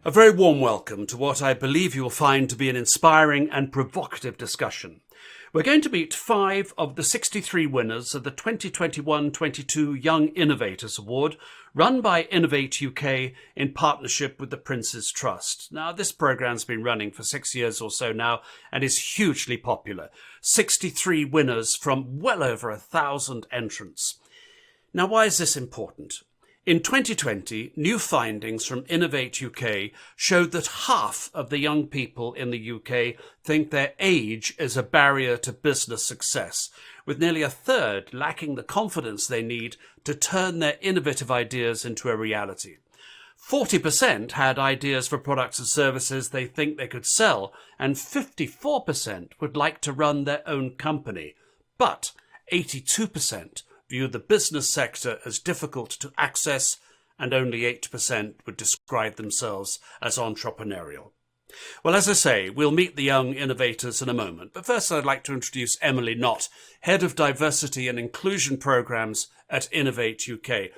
A very warm welcome to what I believe you will find to be an inspiring and provocative discussion. We're going to meet 5 of the 63 winners of the 2021-22 Young Innovators Award, run by Innovate UK in partnership with the Prince's Trust. Now, this programme's been running for 6 years or so now and is hugely popular. 63 winners from well over 1,000 entrants. Now, why is this important? In 2020, new findings from Innovate UK showed that half of the young people in the UK think their age is a barrier to business success, with nearly a third lacking the confidence they need to turn their innovative ideas into a reality. 40% had ideas for products and services they think they could sell, and 54% would like to run their own company. But 82% view the business sector as difficult to access, and only 8% would describe themselves as entrepreneurial. Well, as I say, we'll meet the young innovators in a moment, but first I'd like to introduce Emily Knott, Head of Diversity and Inclusion Programmes at Innovate UK.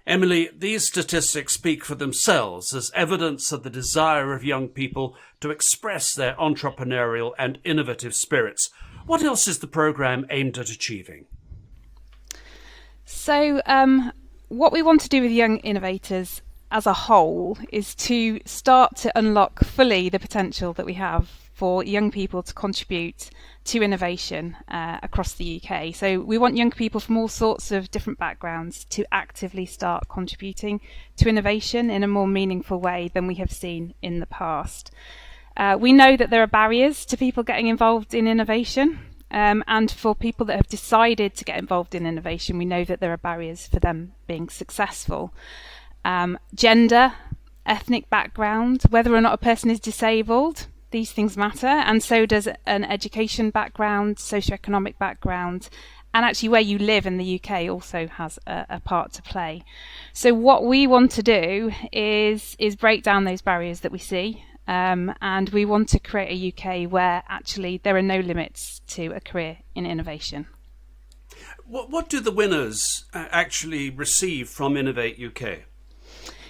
Emily, these statistics speak for themselves as evidence of the desire of young people to express their entrepreneurial and innovative spirits. What else is the programme aimed at achieving? So what we want to do with Young Innovators as a whole is to start to unlock fully the potential that we have for young people to contribute to innovation across the UK. So we want young people from all sorts of different backgrounds to actively start contributing to innovation in a more meaningful way than we have seen in the past. We know that there are barriers to people getting involved in innovation. And for people that have decided to get involved in innovation, we know that there are barriers for them being successful. Gender, ethnic background, whether or not a person is disabled, these things matter, and so does an education background, socioeconomic background, and actually where you live in the UK also has a part to play. So what we want to do is break down those barriers that we see. And we want to create a UK where actually there are no limits to a career in innovation. What do the winners actually receive from Innovate UK?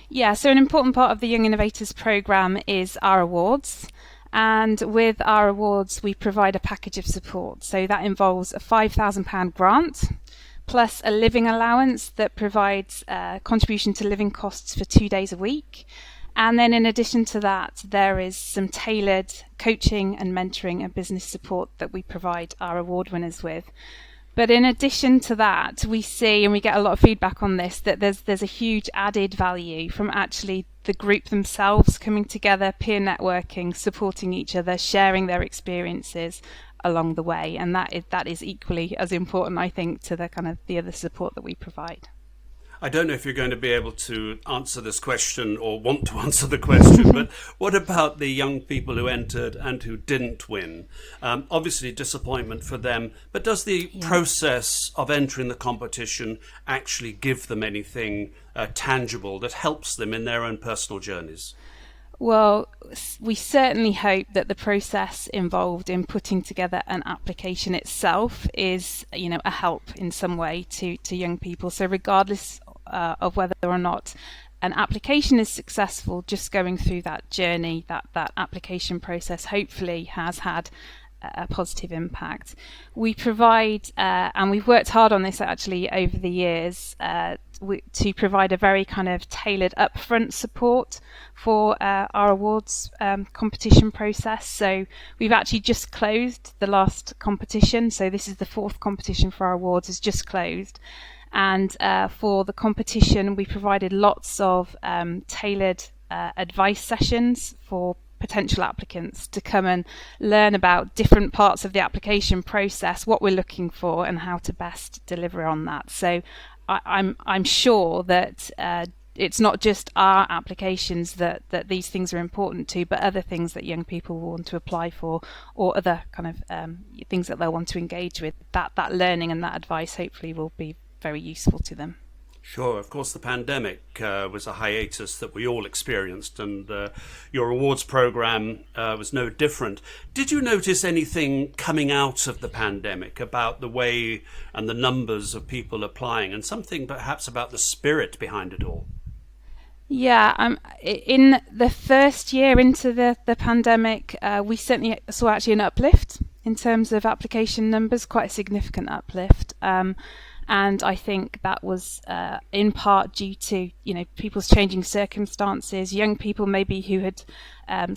Yeah, so an important part of the Young Innovators programme is our awards. And with our awards, we provide a package of support. So that involves a £5,000 grant, plus a living allowance that provides contribution to living costs for 2 days a week. And then in addition to that, there is some tailored coaching and mentoring and business support that we provide our award winners with. But in addition to that, we see, and we get a lot of feedback on this, that there's a huge added value from actually the group themselves coming together, peer networking, supporting each other, sharing their experiences along the way. And that is equally as important, I think, to the other support that we provide. I don't know if you're going to be able to answer this question or want to answer the question, but what about the young people who entered and who didn't win? Obviously disappointment for them, but does the process of entering the competition actually give them anything tangible that helps them in their own personal journeys? Well, we certainly hope that the process involved in putting together an application itself is, a help in some way to young people. So regardless of whether or not an application is successful, just going through that journey, that application process hopefully has had a positive impact. We provide, and we've worked hard on this actually over the years, to provide a very kind of tailored upfront support for our awards competition process. So we've actually just closed the last competition. So this is the 4th competition for our awards, has just closed. And for the competition, we provided lots of tailored advice sessions for potential applicants to come and learn about different parts of the application process, what we're looking for and how to best deliver on that. So I'm sure that it's not just our applications that these things are important to, but other things that young people will want to apply for, or other kind of things that they'll want to engage with. That learning and that advice hopefully will be very useful to them. Sure, of course the pandemic was a hiatus that we all experienced, and your awards programme was no different. Did you notice anything coming out of the pandemic about the way and the numbers of people applying, and something perhaps about the spirit behind it all? Yeah, in the first year into the pandemic, we certainly saw actually an uplift in terms of application numbers, quite a significant uplift. And I think that was in part due to people's changing circumstances, young people maybe who had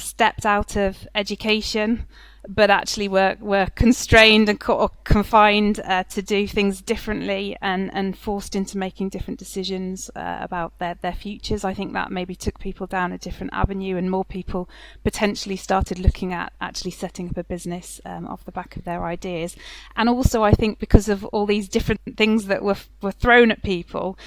stepped out of education, but actually were constrained and confined to do things differently and forced into making different decisions about their futures. I think that maybe took people down a different avenue, and more people potentially started looking at actually setting up a business off the back of their ideas. And also, I think because of all these different things that were thrown at people,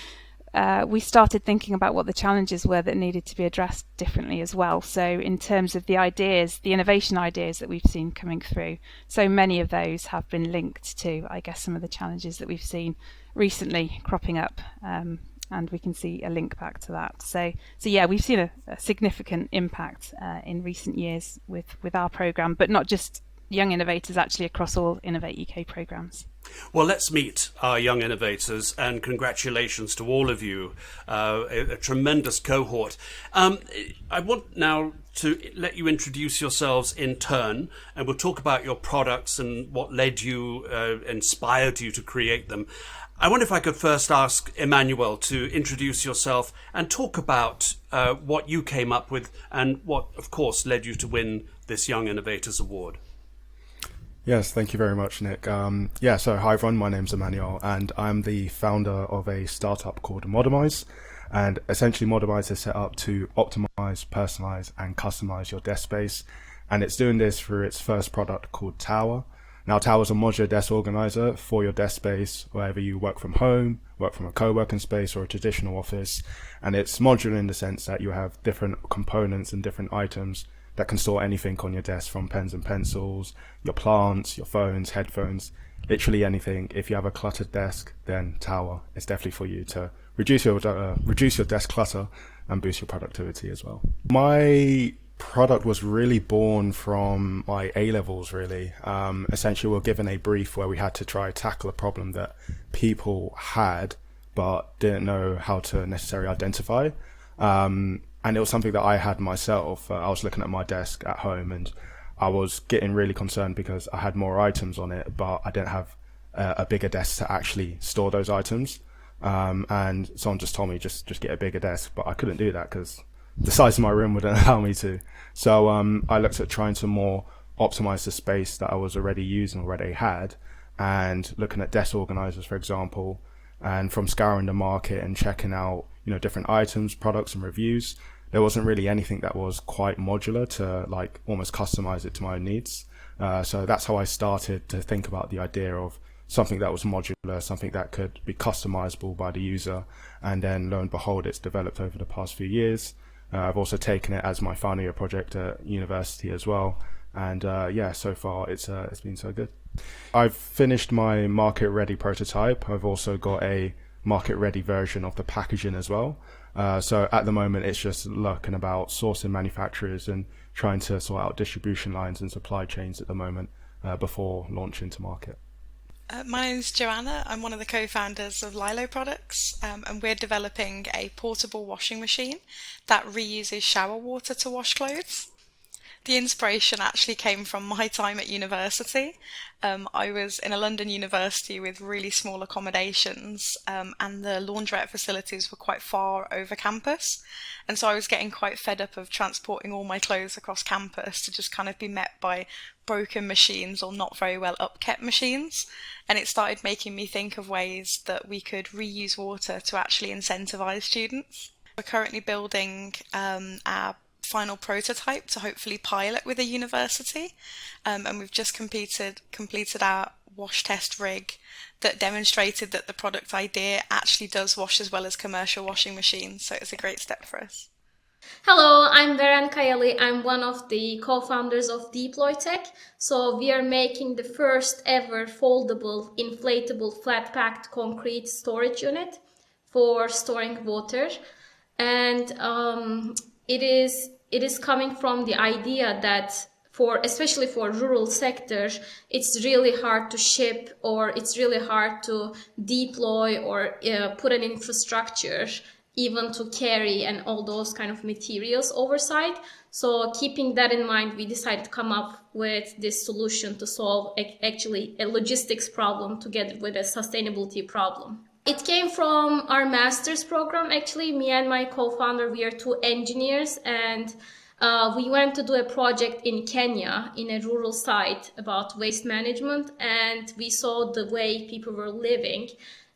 we started thinking about what the challenges were that needed to be addressed differently as well. So in terms of the ideas, the innovation ideas that we've seen coming through, so many of those have been linked to, I guess, some of the challenges that we've seen recently cropping up. And we can see a link back to that. So yeah, we've seen a significant impact in recent years with our programme, but not just Young Innovators, actually across all Innovate UK programmes. Well, let's meet our Young Innovators, and congratulations to all of you, a tremendous cohort. I want now to let you introduce yourselves in turn, and we'll talk about your products and what led you, inspired you to create them. I wonder if I could first ask Emmanuel to introduce yourself and talk about what you came up with and what, of course, led you to win this Young Innovators Award. Yes, thank you very much, Nick. So hi everyone, my name's Emmanuel, and I'm the founder of a startup called Modomize. And essentially Modomize is set up to optimize, personalize, and customize your desk space. And it's doing this through its first product called Tower. Now, Tower is a modular desk organizer for your desk space, wherever you work from home, work from a co-working space or a traditional office. And it's modular in the sense that you have different components and different items that can store anything on your desk, from pens and pencils, your plants, your phones, headphones, literally anything. If you have a cluttered desk, then Tower is definitely for you to reduce your desk clutter and boost your productivity as well. My product was really born from my A-levels, really. Essentially, we were given a brief where we had to try to tackle a problem that people had but didn't know how to necessarily identify. And it was something that I had myself. I was looking at my desk at home and I was getting really concerned because I had more items on it, but I didn't have a bigger desk to actually store those items. And someone just told me just get a bigger desk, but I couldn't do that because the size of my room wouldn't allow me to. So I looked at trying to more optimize the space that I was already using, already had, and looking at desk organizers, for example, and from scouring the market and checking out different items, products, and reviews. There wasn't really anything that was quite modular to like almost customize it to my own needs. So that's how I started to think about the idea of something that was modular, something that could be customizable by the user. And then lo and behold, it's developed over the past few years. I've also taken it as my final year project at university as well. And so far it's been so good. I've finished my market ready prototype. I've also got a market ready version of the packaging as well. So at the moment, it's just looking about sourcing manufacturers and trying to sort out distribution lines and supply chains at the moment before launching to market. My name is Joanna. I'm one of the co-founders of Lilo Products, and we're developing a portable washing machine that reuses shower water to wash clothes. The inspiration actually came from my time at university. I was in a London university with really small accommodations, and the laundrette facilities were quite far over campus. And so I was getting quite fed up of transporting all my clothes across campus to just kind of be met by broken machines or not very well upkept machines. And it started making me think of ways that we could reuse water to actually incentivize students. We're currently building our final prototype to hopefully pilot with a university, and we've just completed our wash test rig that demonstrated that the product idea actually does wash as well as commercial washing machines, so it's a great step for us. Hello, I'm Beren Kayali. I'm one of the co-founders of Deploy Tech. So we are making the first ever foldable, inflatable, flat-packed concrete storage unit for storing water, and it is coming from the idea that especially for rural sectors, it's really hard to ship, or it's really hard to deploy or put an infrastructure even to carry and all those kind of materials oversight. So keeping that in mind, we decided to come up with this solution to solve actually a logistics problem together with a sustainability problem. It came from our master's program. Actually, me and my co-founder, we are two engineers, and we went to do a project in Kenya in a rural site about waste management, and we saw the way people were living.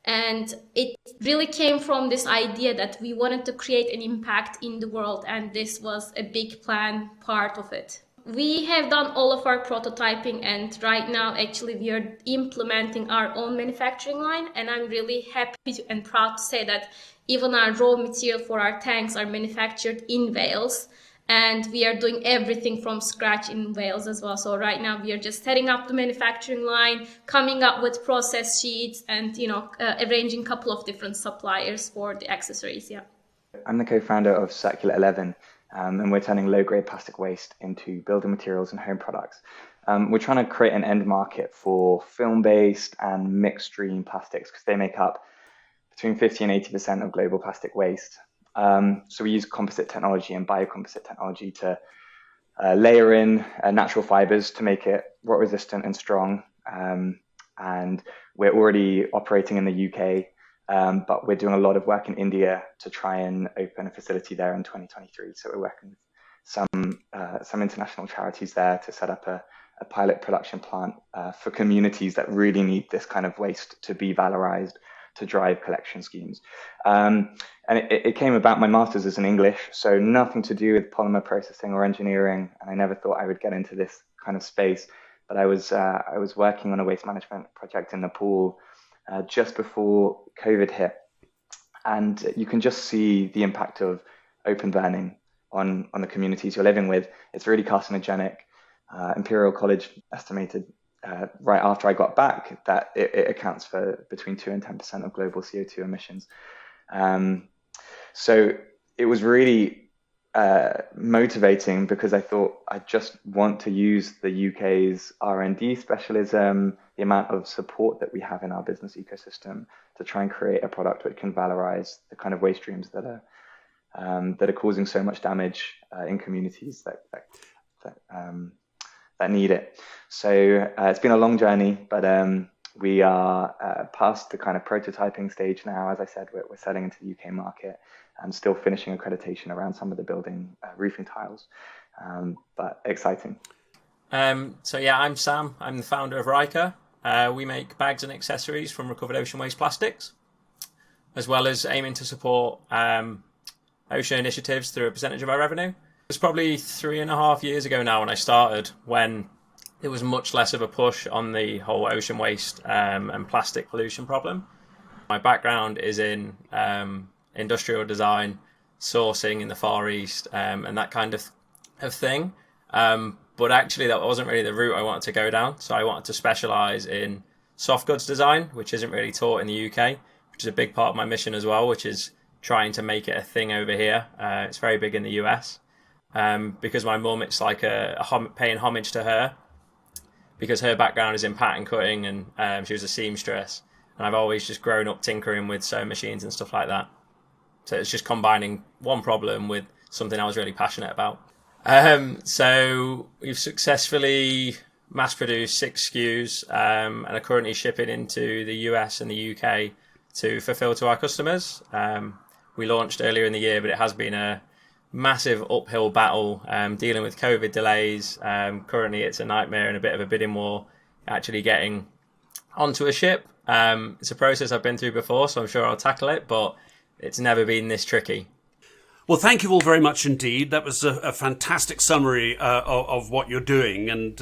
And it really came from this idea that we wanted to create an impact in the world, and this was a big plan part of it. We have done all of our prototyping, and right now actually we are implementing our own manufacturing line, and I'm really happy and proud to say that even our raw material for our tanks are manufactured in Wales, and we are doing everything from scratch in Wales as well. So right now we are just setting up the manufacturing line, coming up with process sheets, and arranging a couple of different suppliers for the accessories. Yeah. I'm the co-founder of Circular 11, and we're turning low-grade plastic waste into building materials and home products. We're trying to create an end market for film-based and mixed stream plastics because they make up between 50 and 80% of global plastic waste. So we use composite technology and biocomposite technology to layer in natural fibers to make it rot resistant and strong. And we're already operating in the UK, but we're doing a lot of work in India to try and open a facility there in 2023. So we're working with some international charities there to set up a pilot production plant for communities that really need this kind of waste to be valorized, to drive collection schemes. And it came about, my master's is in English, so nothing to do with polymer processing or engineering, and I never thought I would get into this kind of space. But I was working on a waste management project in Nepal just before COVID hit, and you can just see the impact of open burning on the communities you're living with. It's really carcinogenic. Imperial College estimated right after I got back that it accounts for between 2 and 10% of global CO2 emissions. So it was really motivating because I thought I just want to use the UK's R&D specialism, the amount of support that we have in our business ecosystem to try and create a product which can valorize the kind of waste streams that are causing so much damage in communities that need it. So it's been a long journey, but we are past the kind of prototyping stage now. As I said, we're selling into the UK market and still finishing accreditation around some of the building roofing tiles, but exciting. So yeah, I'm Sam. I'm the founder of Riker. We make bags and accessories from recovered ocean waste plastics, as well as aiming to support ocean initiatives through a percentage of our revenue. It was probably 3.5 years ago now when I started, when there was much less of a push on the whole ocean waste and plastic pollution problem. My background is in industrial design, sourcing in the Far East, and that kind of thing. But actually that wasn't really the route I wanted to go down. So I wanted to specialise in soft goods design, which isn't really taught in the UK, which is a big part of my mission as well, which is trying to make it a thing over here. It's very big in the US. Because my mum, it's like paying homage to her, because her background is in pattern cutting, and she was a seamstress, and I've always just grown up tinkering with sewing machines and stuff like that. So it's just combining one problem with something I was really passionate about. So we've successfully mass produced 6 SKUs and are currently shipping into the US and the UK to fulfill to our customers. We launched earlier in the year, but it has been a massive uphill battle dealing with COVID delays. Currently it's a nightmare and a bit of a bidding war actually getting onto a ship. It's a process I've been through before, so I'm sure I'll tackle it, but it's never been this tricky. Well, thank you all very much indeed. That was a fantastic summary of what you're doing, and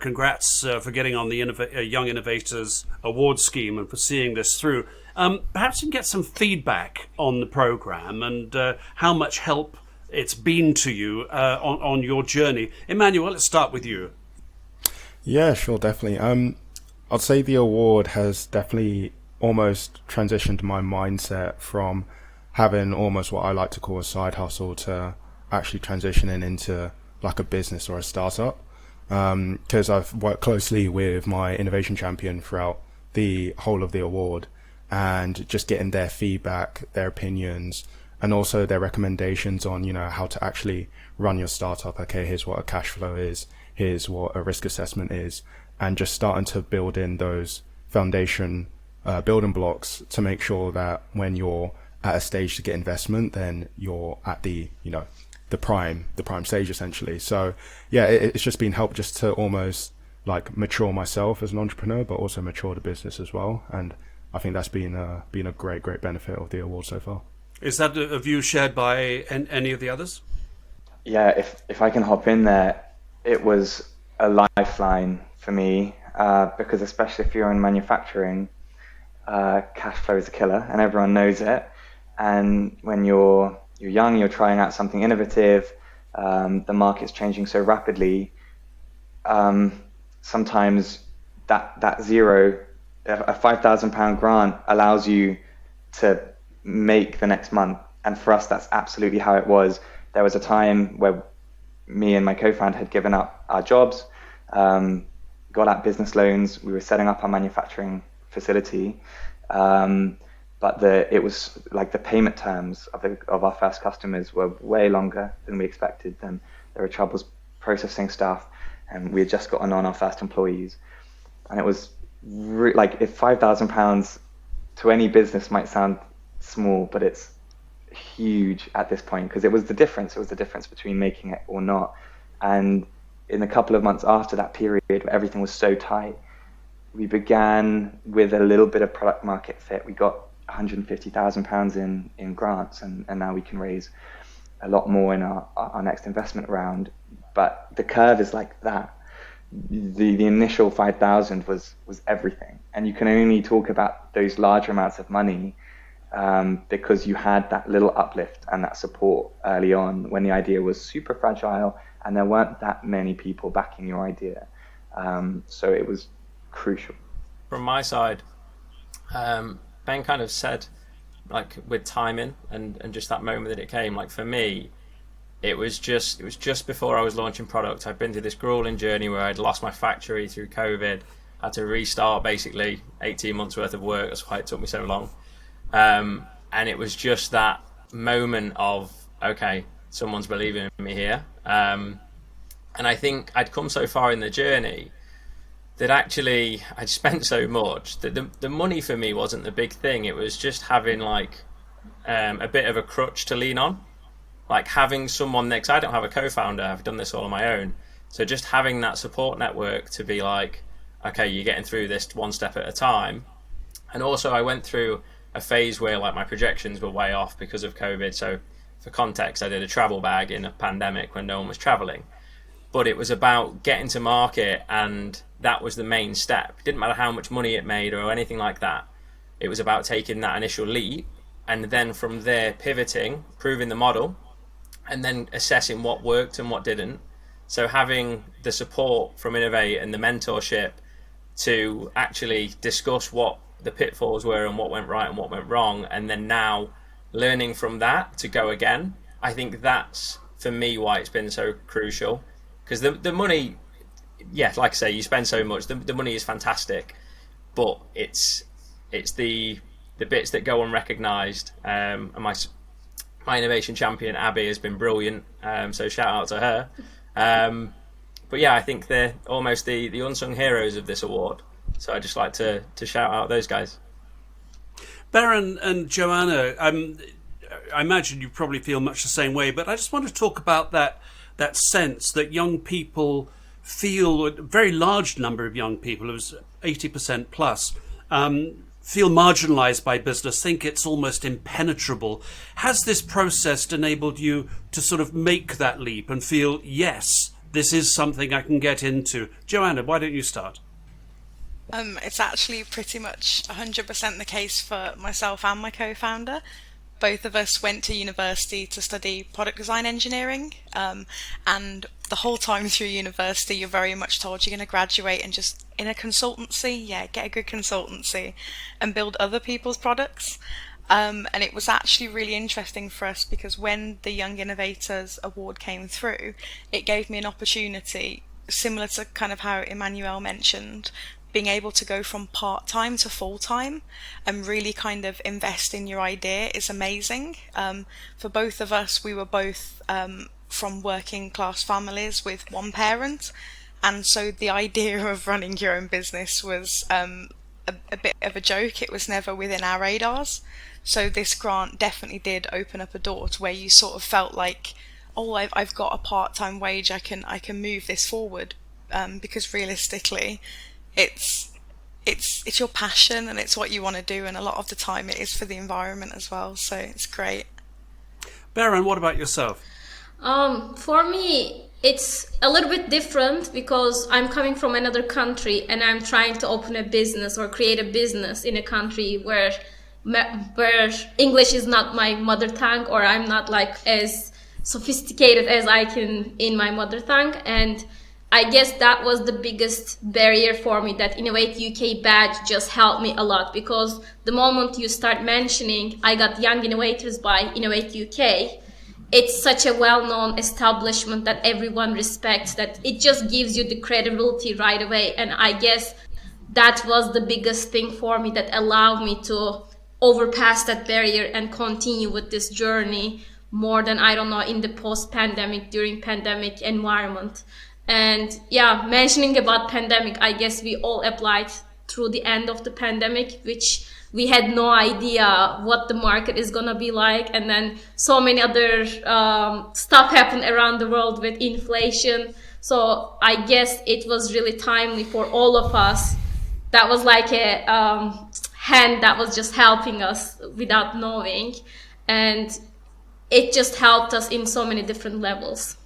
congrats for getting on the Young Innovators award scheme and for seeing this through. Perhaps you can get some feedback on the programme and how much help it's been to you on your journey. Emmanuel, let's start with you. Yeah, sure, definitely. I'd say the award has definitely almost transitioned my mindset from having almost what I like to call a side hustle to actually transitioning into like a business or a startup. Because I've worked closely with my innovation champion throughout the whole of the award, and just getting their feedback, their opinions, and also their recommendations on, how to actually run your startup. Okay, here's what a cash flow is, here's what a risk assessment is, and just starting to build in those foundation building blocks to make sure that when you're at a stage to get investment, then you're at the prime stage essentially. So yeah, it's just been helped just to almost like mature myself as an entrepreneur, but also mature the business as well. And I think that's been a great benefit of the award so far. Is that a view shared by any of the others? Yeah, if I can hop in there, it was a lifeline for me, because especially if you're in manufacturing, cash flow is a killer, and everyone knows it. And when you're young, you're trying out something innovative, the market's changing so rapidly. Sometimes that zero, a £5,000 grant allows you to make the next month. And for us, that's absolutely how it was. There was a time where me and my co-founder had given up our jobs, got out business loans. We were setting up our manufacturing facility. But it was like the payment terms of our first customers were way longer than we expected. Then there were troubles processing stuff, and we had just gotten on our first employees. And it was like, if £5,000 to any business might sound small, but it's huge at this point, because it was the difference. It was the difference between making it or not. And in a couple of months after that period where everything was so tight, we began with a little bit of product market fit. We got £150,000 in grants, and now we can raise a lot more in our next investment round. But the curve is like that. The initial 5,000 was everything, and you can only talk about those larger amounts of money because you had that little uplift and that support early on when the idea was super fragile and there weren't that many people backing your idea. So it was crucial. From my side, Ben kind of said, like, with timing and just that moment that it came, like for me, it was just before I was launching product. I'd been through this grueling journey where I'd lost my factory through COVID, had to restart basically 18 months worth of work. That's why it took me so long. And it was just that moment of, okay, someone's believing in me here. And I think I'd come so far in the journey that actually I'd spent so much that the money for me wasn't the big thing. It was just having like a bit of a crutch to lean on, like having someone there, because I don't have a co-founder. I've done this all on my own. So just having that support network to be like, okay, you're getting through this one step at a time. And also I went through a phase where like my projections were way off because of COVID. So for context, I did a travel bag in a pandemic when no one was traveling. But it was about getting to market, and that was the main step. It didn't matter how much money it made or anything like that. It was about taking that initial leap, and then from there pivoting, proving the model, and then assessing what worked and what didn't. So having the support from Innovate and the mentorship to actually discuss what the pitfalls were and what went right and what went wrong, and then now learning from that to go again. I think that's, for me, why it's been so crucial. Because the money, yeah, like I say, you spend so much. The money is fantastic, but it's the bits that go unrecognised. And my innovation champion Abby has been brilliant. So shout out to her. But yeah, I think they're almost the unsung heroes of this award. So I just like to shout out those guys. Baron and Joanna, I imagine you probably feel much the same way, but I just want to talk about that sense that young people feel, a very large number of young people, it was 80% plus, feel marginalised by business, think it's almost impenetrable. Has this process enabled you to sort of make that leap and feel, yes, this is something I can get into? Joanna, why don't you start? It's actually pretty much 100% the case for myself and my co-founder. Both of us went to university to study product design engineering, and the whole time through university you're very much told you're going to graduate and just in a consultancy, get a good consultancy and build other people's products. And it was actually really interesting for us because when the Young Innovators award came through, it gave me an opportunity similar to kind of how Emmanuel mentioned. being able to go from part-time to full-time and really kind of invest in your idea is amazing. For both of us, we were both from working class families with one parent, and so the idea of running your own business was a bit of a joke. It was never within our radars. So this grant definitely did open up a door to where you sort of felt like, oh, I've got a part-time wage, I can move this forward, because realistically, it's your passion and it's what you want to do, and a lot of the time it is for the environment as well. So it's great. Baron, what about yourself? For me, it's a little bit different because I'm coming from another country and I'm trying to open a business or create a business in a country where English is not my mother tongue, or I'm not like as sophisticated as I can in my mother tongue. And I guess that was the biggest barrier for me, that Innovate UK badge just helped me a lot, because the moment you start mentioning I got Young Innovators by Innovate UK, it's such a well-known establishment that everyone respects, that it just gives you the credibility right away. And I guess that was the biggest thing for me that allowed me to overpass that barrier and continue with this journey more than, I don't know, in the post-pandemic, during pandemic environment. And yeah, mentioning about pandemic, I guess we all applied through the end of the pandemic, which we had no idea what the market is gonna be like. And then so many other stuff happened around the world with inflation. So I guess it was really timely for all of us. That was like a hand that was just helping us without knowing. And it just helped us in so many different levels.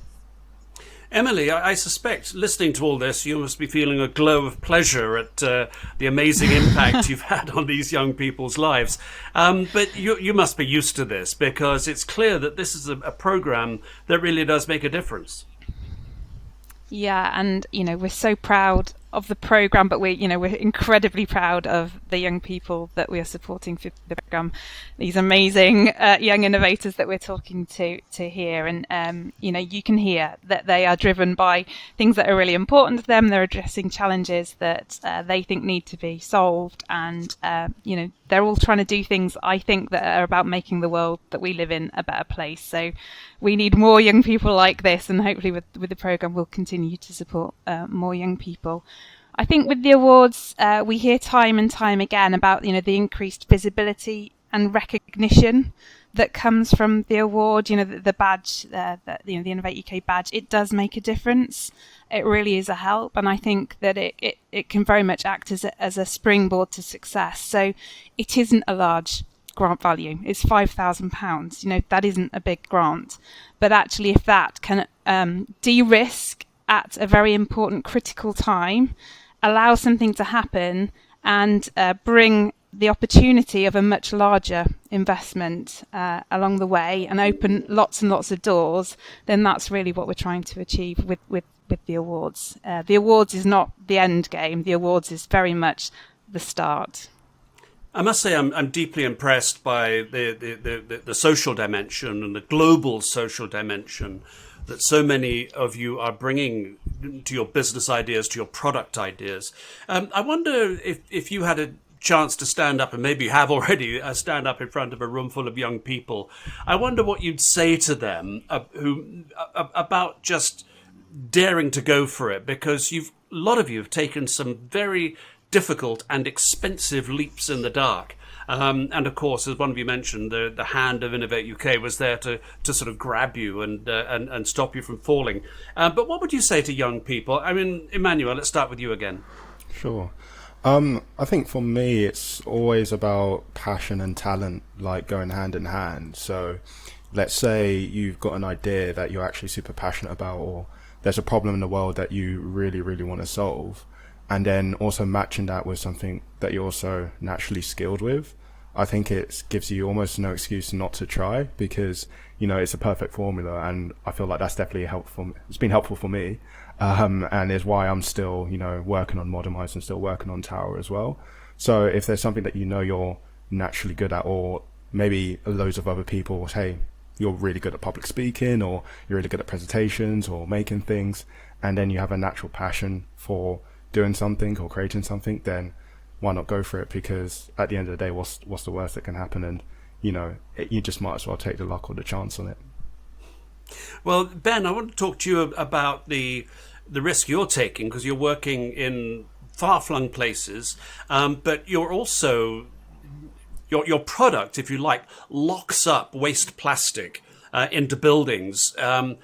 Emily, I suspect, listening to all this, you must be feeling a glow of pleasure at the amazing impact you've had on these young people's lives. But you must be used to this, because it's clear that this is a program that really does make a difference. Yeah, and we're so proud of the program, but we're incredibly proud of the young people that we are supporting through the program. These amazing young innovators that we're talking to here, and you can hear that they are driven by things that are really important to them. They're addressing challenges that they think need to be solved, and they're all trying to do things, I think, that are about making the world that we live in a better place. So we need more young people like this, and hopefully with the program we'll continue to support more young people. I think with the awards, we hear time and time again about the increased visibility and recognition that comes from the award. The badge, the Innovate UK badge, it does make a difference. It really is a help, and I think that it can very much act as a springboard to success. So it isn't a large grant value. It's £5,000. That isn't a big grant, but actually, if that can de-risk at a very important critical time, allow something to happen, and bring the opportunity of a much larger investment along the way, and open lots and lots of doors, then that's really what we're trying to achieve with the awards. The awards is not the end game. The awards is very much the start. I must say I'm deeply impressed by the social dimension and the global social dimension that so many of you are bringing to your business ideas, to your product ideas. I wonder if you had a chance to stand up, and maybe you have already, stand up in front of a room full of young people. I wonder what you'd say to them about just daring to go for it, because a lot of you have taken some very difficult and expensive leaps in the dark. And of course, as one of you mentioned, the hand of Innovate UK was there to sort of grab you and stop you from falling. But what would you say to young people? I mean, Emmanuel, let's start with you again. Sure. I think for me, it's always about passion and talent, like going hand in hand. So let's say you've got an idea that you're actually super passionate about, or there's a problem in the world that you really, really want to solve. And then also matching that with something that you're also naturally skilled with. I think it gives you almost no excuse not to try, because, it's a perfect formula. And I feel like that's definitely helpful. It's been helpful for me. And is why I'm still, working on Modernize and still working on Tower as well. So if there's something that you're naturally good at, or maybe loads of other people say, you're really good at public speaking, or you're really good at presentations or making things, and then you have a natural passion for doing something or creating something, then why not go for it? Because at the end of the day, what's the worst that can happen? And you just might as well take the luck or the chance on it. Well, Ben, I want to talk to you about the risk you're taking, because you're working in far-flung places, but you're also your product, if you like, locks up waste plastic into buildings, and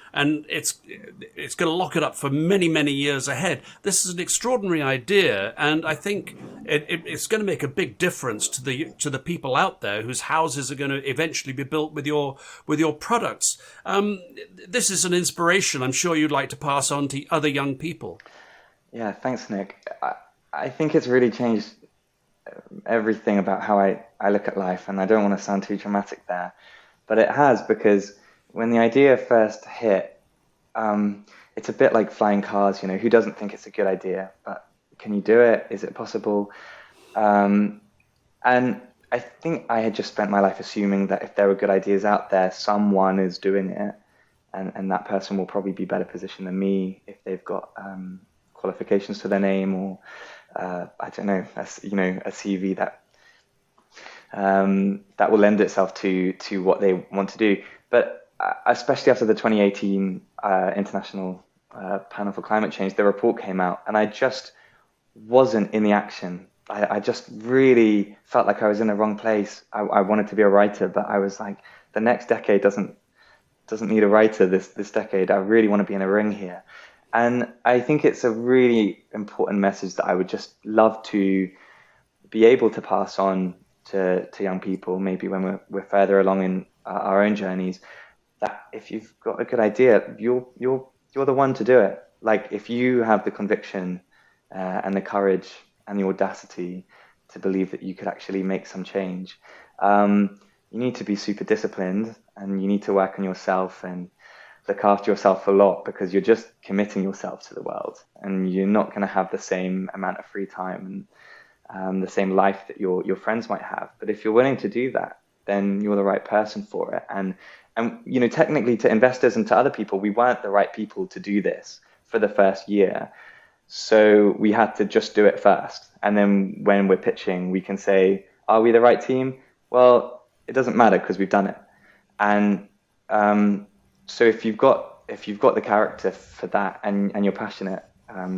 it's going to lock it up for many, many years ahead. This is an extraordinary idea, and I think it's going to make a big difference to the people out there whose houses are going to eventually be built with your products. This is an inspiration I'm sure you'd like to pass on to other young people. Yeah, thanks, Nick. I think it's really changed everything about how I look at life, and I don't want to sound too dramatic there, but it has, because when the idea first hit, it's a bit like flying cars. Who doesn't think it's a good idea? But can you do it? Is it possible? And I think I had just spent my life assuming that if there were good ideas out there, someone is doing it, and that person will probably be better positioned than me if they've got qualifications to their name, or I don't know, a CV that will lend itself to what they want to do. But especially after the 2018 International Panel for Climate Change, the report came out, and I just wasn't in the action. I just really felt like I was in the wrong place. I wanted to be a writer, but I was like, the next decade doesn't need a writer this decade. I really want to be in a ring here. And I think it's a really important message that I would just love to be able to pass on to young people, maybe when we're further along in our own journeys, that if you've got a good idea, you're the one to do it. Like, if you have the conviction and the courage and the audacity to believe that you could actually make some change, you need to be super disciplined, and you need to work on yourself and look after yourself a lot, because you're just committing yourself to the world, and you're not going to have the same amount of free time and the same life that your friends might have. But if you're willing to do that, then you're the right person for it. And technically, to investors and to other people, we weren't the right people to do this for the first year. So we had to just do it first. And then when we're pitching, we can say, are we the right team? Well, it doesn't matter, because we've done it. And so if you've got the character for that, and you're passionate,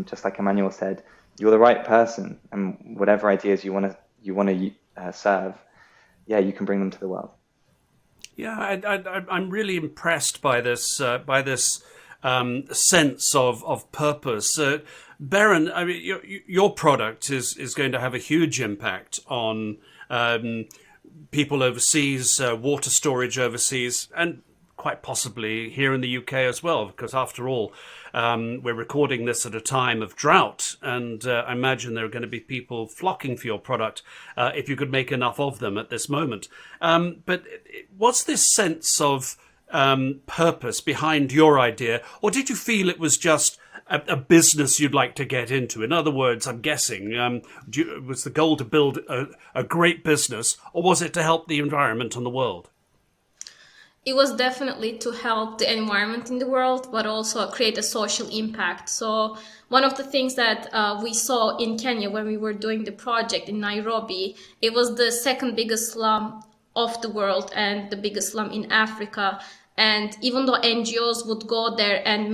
just like Emmanuel said, you're the right person, and whatever ideas you want to serve, yeah, you can bring them to the world. Yeah, I'm really impressed by this sense of purpose. Beren, I mean, your product is going to have a huge impact on people overseas, water storage overseas, and quite possibly here in the UK as well, because after all, we're recording this at a time of drought, and I imagine there are going to be people flocking for your product if you could make enough of them at this moment. But what's this sense of purpose behind your idea, or did you feel it was just a business you'd like to get into? In other words, I'm guessing, was the goal to build a great business, or was it to help the environment and the world? It was definitely to help the environment in the world, but also create a social impact. So one of the things that we saw in Kenya when we were doing the project in Nairobi, it was the second biggest slum of the world and the biggest slum in Africa. And even though NGOs would go there and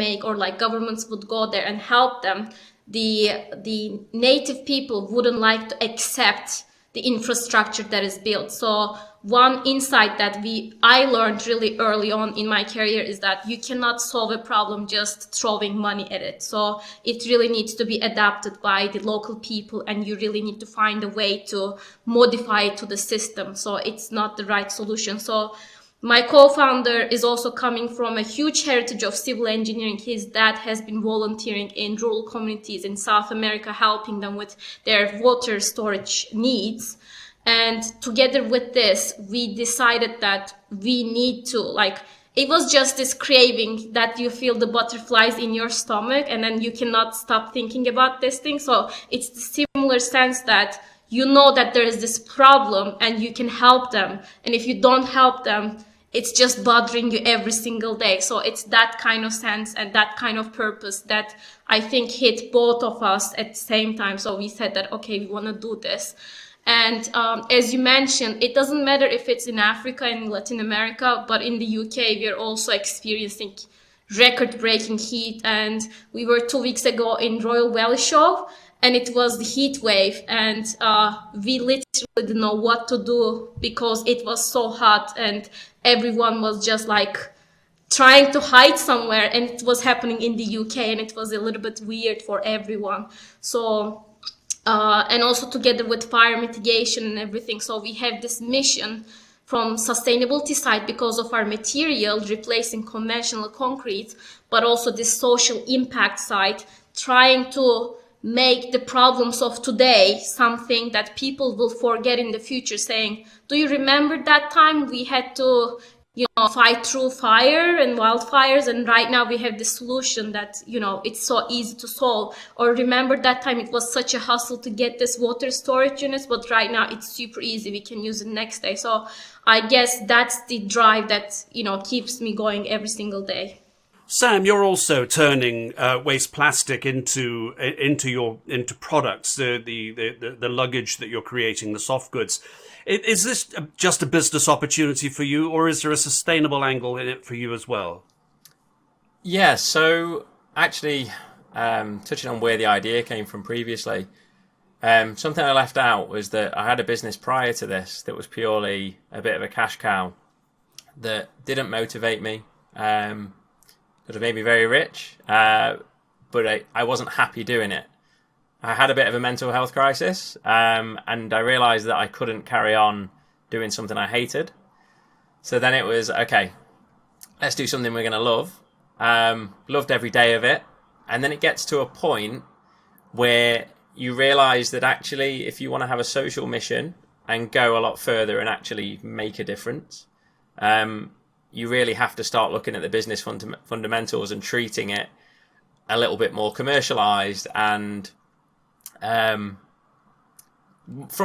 governments would go there and help them, the native people wouldn't like to accept the infrastructure that is built. So one insight that I learned really early on in my career is that you cannot solve a problem just throwing money at it. So it really needs to be adapted by the local people, and you really need to find a way to modify it to the system. So it's not the right solution. So my co-founder is also coming from a huge heritage of civil engineering. His dad has been volunteering in rural communities in South America, helping them with their water storage needs. And together with this, we decided that we need to, it was just this craving that you feel the butterflies in your stomach, and then you cannot stop thinking about this thing. So it's the similar sense that you know that there is this problem and you can help them. And if you don't help them, it's just bothering you every single day. So it's that kind of sense and that kind of purpose that I think hit both of us at the same time. So we said that, okay, we want to do this. And as you mentioned, it doesn't matter if it's in Africa and Latin America, but in the UK, we're also experiencing record-breaking heat. And we were 2 weeks ago in Royal Valley Show, and it was the heat wave. And we literally didn't know what to do because it was so hot and everyone was just like trying to hide somewhere. And it was happening in the UK, and it was a little bit weird for everyone. So and also together with fire mitigation and everything. So we have this mission from sustainability side because of our material replacing conventional concrete, but also this social impact side, trying to make the problems of today something that people will forget in the future, saying, do you remember that time we had to fight through fire and wildfires, and right now we have the solution that it's so easy to solve? Or remember that time it was such a hassle to get this water storage units, but right now it's super easy, we can use it next day. So I guess that's the drive that keeps me going every single day. Sam, you're also turning waste plastic into products, the luggage that you're creating, the soft goods. Is this just a business opportunity for you, or is there a sustainable angle in it for you as well? Yeah, so actually, touching on where the idea came from previously, something I left out was that I had a business prior to this that was purely a bit of a cash cow that didn't motivate me. Could have made me very rich, but I wasn't happy doing it. I had a bit of a mental health crisis, and I realised that I couldn't carry on doing something I hated. So then it was, okay, let's do something we're going to love. Loved every day of it. And then it gets to a point where you realise that actually, if you want to have a social mission and go a lot further and actually make a difference, you really have to start looking at the business fundamentals and treating it a little bit more commercialised and from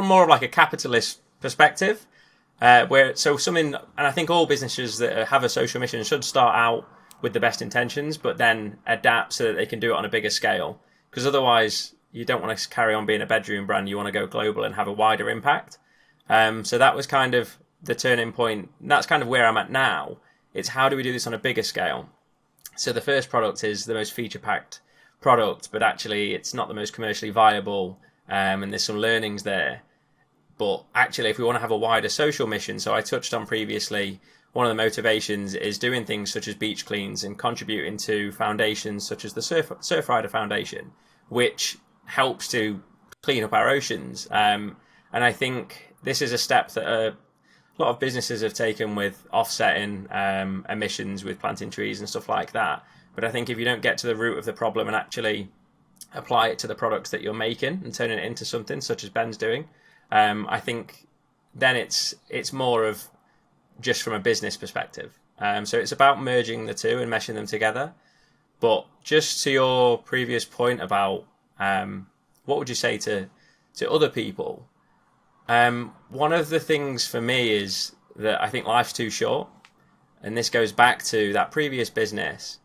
more of like a capitalist perspective, and I think all businesses that have a social mission should start out with the best intentions, but then adapt so that they can do it on a bigger scale. Because otherwise, you don't want to carry on being a bedroom brand. You want to go global and have a wider impact. So that was kind of the turning point. And that's kind of where I'm at now. It's how do we do this on a bigger scale? So the first product is the most feature-packed product, but actually it's not the most commercially viable, and there's some learnings there. But actually, if we want to have a wider social mission, so I touched on previously, one of the motivations is doing things such as beach cleans and contributing to foundations such as the Surfrider Foundation, which helps to clean up our oceans. And I think this is a step that a lot of businesses have taken with offsetting emissions with planting trees and stuff like that. But I think if you don't get to the root of the problem and actually apply it to the products that you're making and turning it into something such as Ben's doing, I think then it's more of just from a business perspective. So it's about merging the two and meshing them together. But just to your previous point about what would you say to other people? One of the things for me is that I think life's too short. And this goes back to that previous business.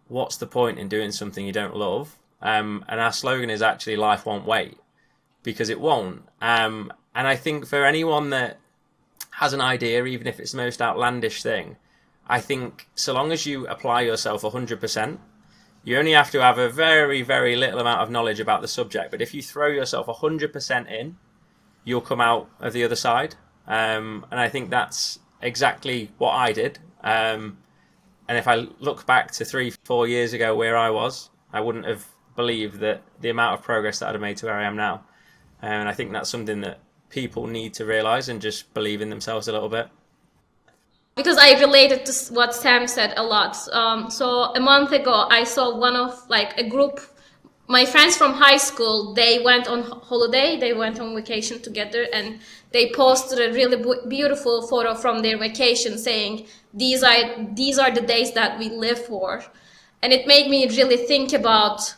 What's the point in doing something you don't love? And our slogan is actually life won't wait, because it won't. And I think for anyone that has an idea, even if it's the most outlandish thing, I think so long as you apply yourself 100%, you only have to have a very, very little amount of knowledge about the subject. But if you throw yourself 100% in, you'll come out of the other side. And I think that's exactly what I did. And if I look back to 3-4 years ago where I was, I wouldn't have believed that the amount of progress that I'd have made to where I am now. And I think that's something that people need to realise and just believe in themselves a little bit. Because I related to what Sam said a lot. So a month ago, I saw one of a group, my friends from high school, they went on holiday, they went on vacation together, and they posted a really beautiful photo from their vacation saying, these are the days that we live for. And it made me really think about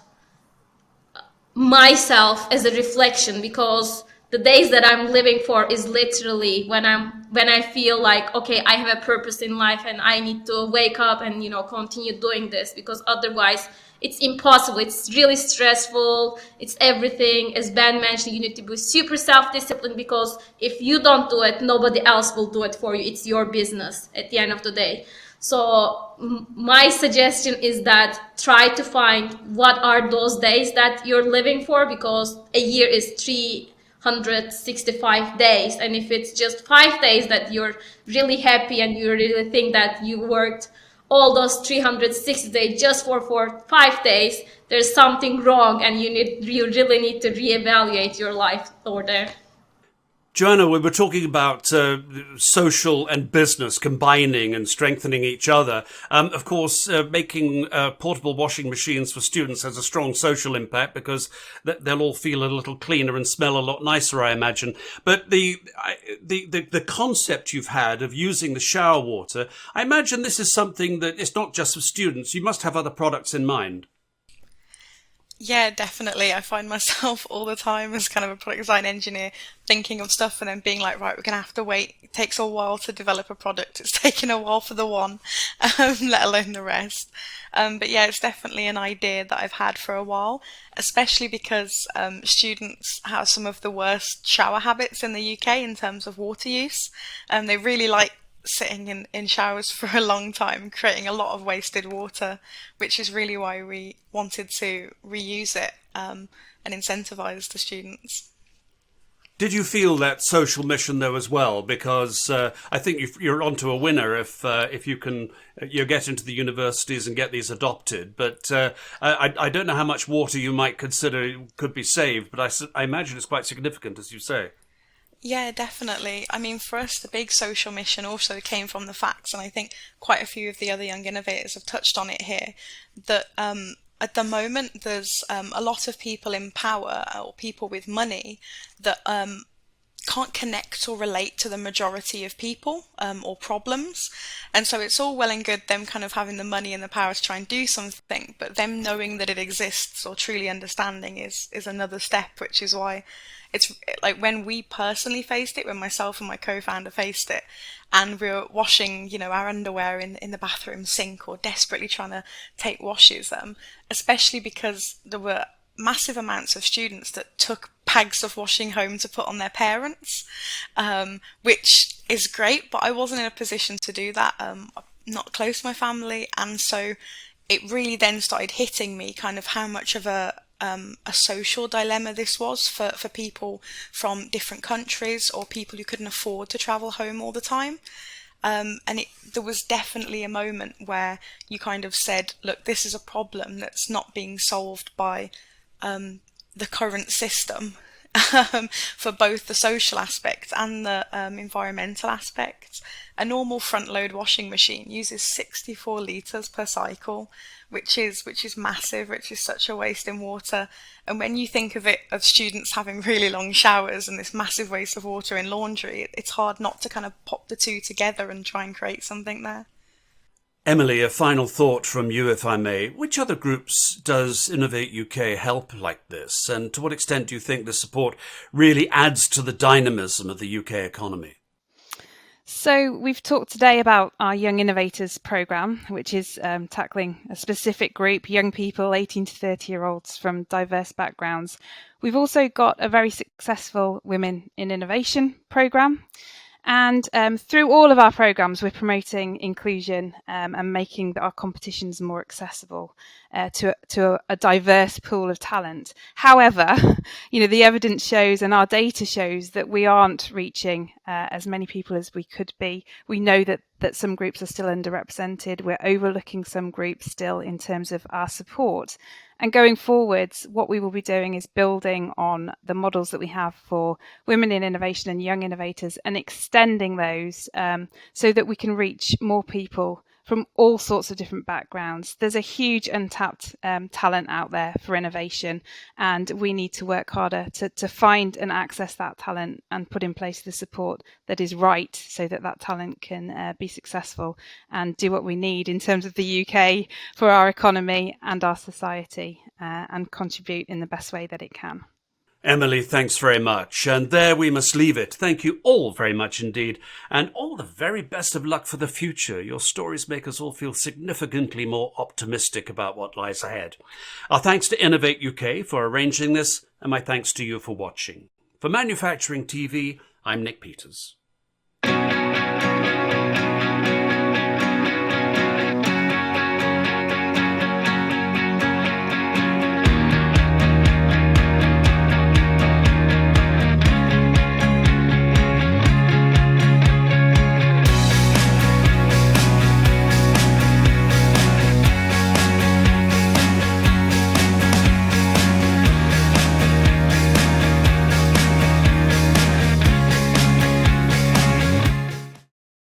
myself as a reflection, because the days that I'm living for is literally when I feel like, okay, I have a purpose in life and I need to wake up and, continue doing this, because otherwise it's impossible. It's really stressful. It's everything. As Ben mentioned, you need to be super self-disciplined, because if you don't do it, nobody else will do it for you. It's your business at the end of the day. So my suggestion is that try to find what are those days that you're living for, because a year is 365 days. And if it's just 5 days that you're really happy and you really think that you worked all those 360 days just for 5 days, there's something wrong, and you really need to reevaluate your life over there. Joanna, we were talking about social and business combining and strengthening each other. Of course, making portable washing machines for students has a strong social impact, because they'll all feel a little cleaner and smell a lot nicer, I imagine. But the concept you've had of using the shower water, I imagine this is something that it's not just for students. You must have other products in mind. Yeah, definitely. I find myself all the time as kind of a product design engineer thinking of stuff and then being like, right, we're going to have to wait. It takes a while to develop a product. It's taken a while for the one, let alone the rest. But yeah, it's definitely an idea that I've had for a while, especially because students have some of the worst shower habits in the UK in terms of water use. They really like sitting in showers for a long time, creating a lot of wasted water, which is really why we wanted to reuse it and incentivize the students. Did you feel that social mission though as well? Because I think you're onto a winner if you get into the universities and get these adopted. But I don't know how much water you might consider could be saved, but I imagine it's quite significant, as you say. Yeah, definitely. I mean, for us, the big social mission also came from the facts, and I think quite a few of the other young innovators have touched on it here, that at the moment there's a lot of people in power, or people with money, that can't connect or relate to the majority of people or problems. And so it's all well and good them kind of having the money and the power to try and do something, but them knowing that it exists or truly understanding is another step, which is why it's like when we personally faced it, when myself and my co-founder faced it, and we were washing, our underwear in the bathroom sink, or desperately trying to take washes, especially because there were massive amounts of students that took bags of washing home to put on their parents, which is great, but I wasn't in a position to do that. I'm not close to my family, and so it really then started hitting me kind of how much of a social dilemma this was for people from different countries, or people who couldn't afford to travel home all the time. And there was definitely a moment where you kind of said, look, this is a problem that's not being solved by the current system, for both the social aspect and the environmental aspect. A normal front load washing machine uses 64 litres per cycle, which is massive, which is such a waste in water. And when you think of it, of students having really long showers and this massive waste of water in laundry, it's hard not to kind of pop the two together and try and create something there. Emily, a final thought from you, if I may. Which other groups does Innovate UK help like this? And to what extent do you think the support really adds to the dynamism of the UK economy? So we've talked today about our Young Innovators programme, which is tackling a specific group, young people, 18 to 30-year-olds from diverse backgrounds. We've also got a very successful Women in Innovation programme. And through all of our programmes, we're promoting inclusion and making our competitions more accessible to a diverse pool of talent. However, the evidence shows and our data shows that we aren't reaching as many people as we could be. We know that some groups are still underrepresented. We're overlooking some groups still in terms of our support. And going forwards, what we will be doing is building on the models that we have for women in innovation and young innovators and extending those so that we can reach more people from all sorts of different backgrounds. There's a huge untapped talent out there for innovation, and we need to work harder to find and access that talent and put in place the support that is right so that talent can be successful and do what we need in terms of the UK for our economy and our society and contribute in the best way that it can. Emily, thanks very much. And there we must leave it. Thank you all very much indeed. And all the very best of luck for the future. Your stories make us all feel significantly more optimistic about what lies ahead. Our thanks to Innovate UK for arranging this, and my thanks to you for watching. For Manufacturing TV, I'm Nick Peters.